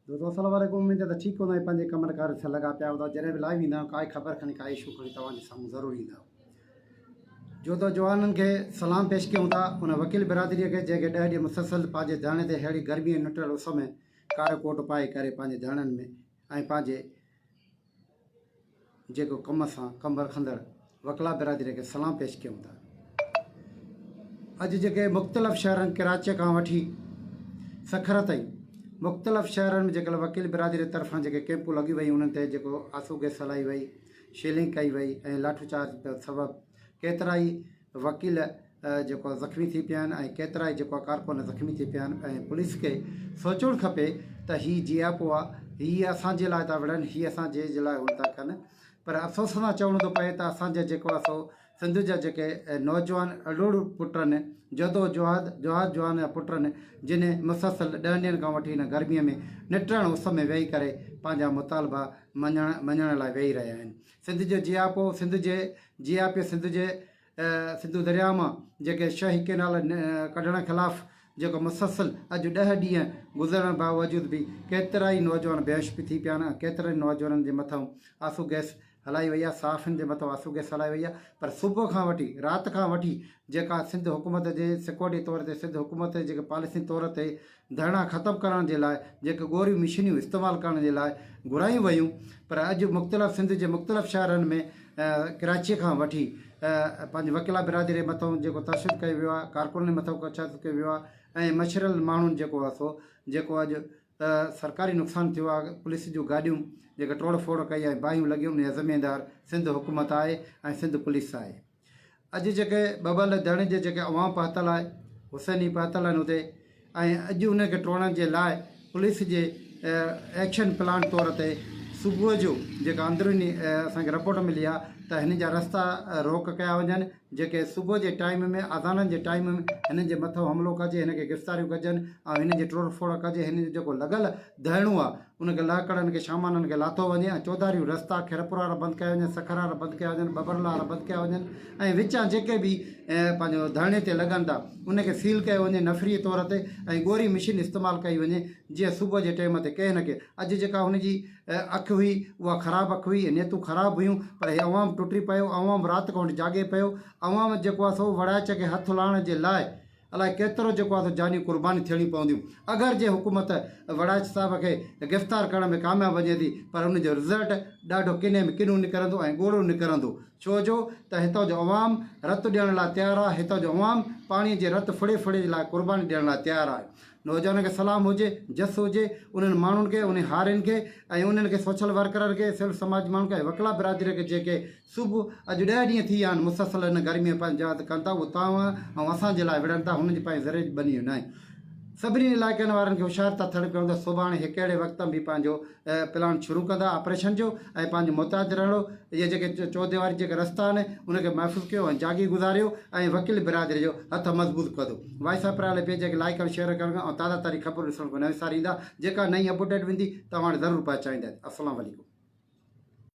दोस्तों अस्सलाम वालेकुम। उम्मीद है ठीक होना है। पंहिंजे कमर कार से लगा पिया हूंदा जॾहिं बि लाइव ईंदा आहियूं काई ख़बर खणी काई इशू खणी तव्हांजे साम्हूं ज़रूरु ईंदा जो तो जवाननि खे सलाम पेश कयूं था उन वकील बिरादरीअ खे जेके 10 ॾींहं मुसलसल पंहिंजे धरणे ते अहिड़ी गर्मी निटियल उस में कारो कोट पाए करे पंहिंजे धरणनि में ऐं पंहिंजे जेको कम सां कंबर खंदड़ वकला बिरादरीअ खे सलाम पेश कयूं था। अॼु जेके मुख़्तलिफ़ शहरनि कराची खां वठी सखर ताईं मुख़्तलिफ़ शहरनि में जेके वकील बिरादरी तरफ़ां जेके कैंपूं लॻी वई उन्हनि ते जेको आंसू गैस हलाई वई, शेलिंग कई वई ऐं लाठीचार्ज सबबु केतिरा ई वकील जेको ज़ख़्मी थी पिया आहिनि ऐं केतिरा ई जेको कारकुन ज़ख़्मी थी पिया आहिनि। ऐं पुलिस खे सोचणु खपे त हीअ जियापो आहे, हीअ असांजे लाइ था विढ़नि, हीअ असांजे लाइ हुन था कनि। पर अफ़सोस सां चवणो थो पए त असांजे जेको आहे सो सिंध जा जेके नौजवान अड़ोड़ पुट आहिनि, जवान जा पुट आहिनि, जिन मुसलसल 10 ॾींहंनि खां वठी हिन गर्मीअ में निटण उस में वेही करे पंहिंजा मुतालबा मञण लाइ वेही रहिया आहिनि। सिंध जो जियापो, सिंध जे सिंधु दरिया मां जेके शही केनाल कढण ख़िलाफ़ु जेको मुसलसल अॼु 10 ॾींहं गुज़रण बावजूद बि केतिरा ई नौजवान बेहोश बि थी पिया आहिनि। केतिरनि नौजवाननि जे मथां आंसू गैस हलाई वई आहे, साफ़िन जे मथां आंसू गैस हलाई वई आहे। पर सुबुह खां वठी राति खां वठी जेका सिंध हुकूमत जे सिक्योरिटी तौर ते सिंध हुकूमत जे जेके पॉलिसी तौर ते धरना ख़तमु करण जे लाइ जेके ॻोरियूं मशीनियूं इस्तेमालु करण जे लाइ घुरायूं वयूं, पर अॼु मुख़्तलिफ़ सिंध जे मुख़्तलिफ़ शहरनि में कराचीअ खां वठी पंहिंजे वकीला बिरादरी जे मथां जेको तशदुद कयो वियो आहे, कारकुननि मथां तशदुद कयो वियो आहे ऐं मशरल माण्हुनि जेको आहे सो जेको अॼु सरकारी नुक़सानु थियो आहे। पुलिस जूं गाॾियूं जेके तोड़ फोड़ कई ऐं बाहियूं लॻियूं, उन जा ज़िमेदार सिंध हुकूमत आहे ऐं सिंध पुलिस आहे। अॼु जेके बबल धरणे जे जेके अवाम पहुतल आहे, हुसैनी पहुतल आहिनि हुते, ऐं अॼु उनखे टोड़ण जे लाइ पुलिस जे एक्शन प्लान तौर ते सुबुह जो जेका अंदरूनी असांखे रिपोर्ट मिली आहे त हिन जा रस्ता रोक कया वञनि, जेके सुबुह जे टाइम में अज़ाननि जे टाइम में हिननि जे मथां हमिलो कजे, हिनखे गिरफ़्तारियूं कजनि ऐं हिन जी तोड़ फोड़ कजे। हिन जो जेको लॻल धरणो आहे उनखे लहकड़नि खे सामाननि खे लाथो वञे ऐं चौधारियूं रस्ता खिरपुर वारा बंदि कया वञनि, सखर वारा बंदि कया वञनि, बबरला वारा बंदि कया वञनि ऐं विचां जेके बि पंहिंजो धरणे ते लॻनि था उनखे सील कयो वञे नफ़री तौर ते ऐं ॻोरी मशीन इस्तेमालु कई वञे, जीअं सुबुह जे टाइम ते कंहिं न कंहिं अॼु जेका हुनजी अखि हुई उहा ख़राबु अखि हुई, नेतूं ख़राबु हुयूं, पर हे अवाम टुटी पियो, अवाम राति खां वठी जाॻे पियो। अवाम जेको आहे सो वड़ाच खे हथु लाहिण जे लाइ अलाए केतिरो जेको आहे जानियूं क़ुर्बानी थियणी पवंदियूं। अगरि जे हुकूमत वड़ाच साहिब खे गिरफ़्तार करण में कामयाबु वञे थी, पर उनजो रिज़ल्ट ॾाढो किने में किनो निकिरंदो ऐं ॻोड़ो निकिरंदो। छो जो त हितां जो अवाम रतु ॾियण लाइ तयारु आहे, हितां जो अवाम पाणीअ जे रतु फुड़े जे लाइ क़ुर्बानी ॾियण लाइ तयारु आहे। नौजवान खे सलाम हुजे, जस हुजे उन्हनि माण्हुनि खे, उन हारियुनि खे ऐं उन्हनि खे सोशल वर्कर खे, सिविल समाज माण्हुनि खे, वकला बिरादरी खे जेके सुबुह अॼु 10 ॾींहं थी विया आहिनि मुसलसल हिन गर्मीअ पंहिंजा कनि था, उहो तव्हां ऐं असांजे लाइ विढ़नि था, हुननि जी पंहिंजी ज़रिए बनी न आहे। सभिनी इलाइक़नि वारनि खे होशियारु था थियणु पवंदो। सुभाणे हिकु अहिड़े वक़्त में बि पंहिंजो प्लान शुरू कंदा ऑपरेशन जो ऐं पंहिंजो मुहताज रहणो। इहे जेके चौधरी जेके रस्ता आहिनि उनखे महफ़ूज़ कयो ऐं जागी गुज़ारियो ऐं वकील बिरादरी जो हथ मज़बूत कयो। वॉइस ऑफ प्राइल पेज खे लाइक करणु, शेयर करणु ऐं ताज़ा ताज़ी ख़बर ॾिसण को नईं सारी ईंदा, जेका नईं अपडेट वेंदी तव्हां वटि ज़रूरु पहुचाईंदा। अस्सलाम वालेकुम।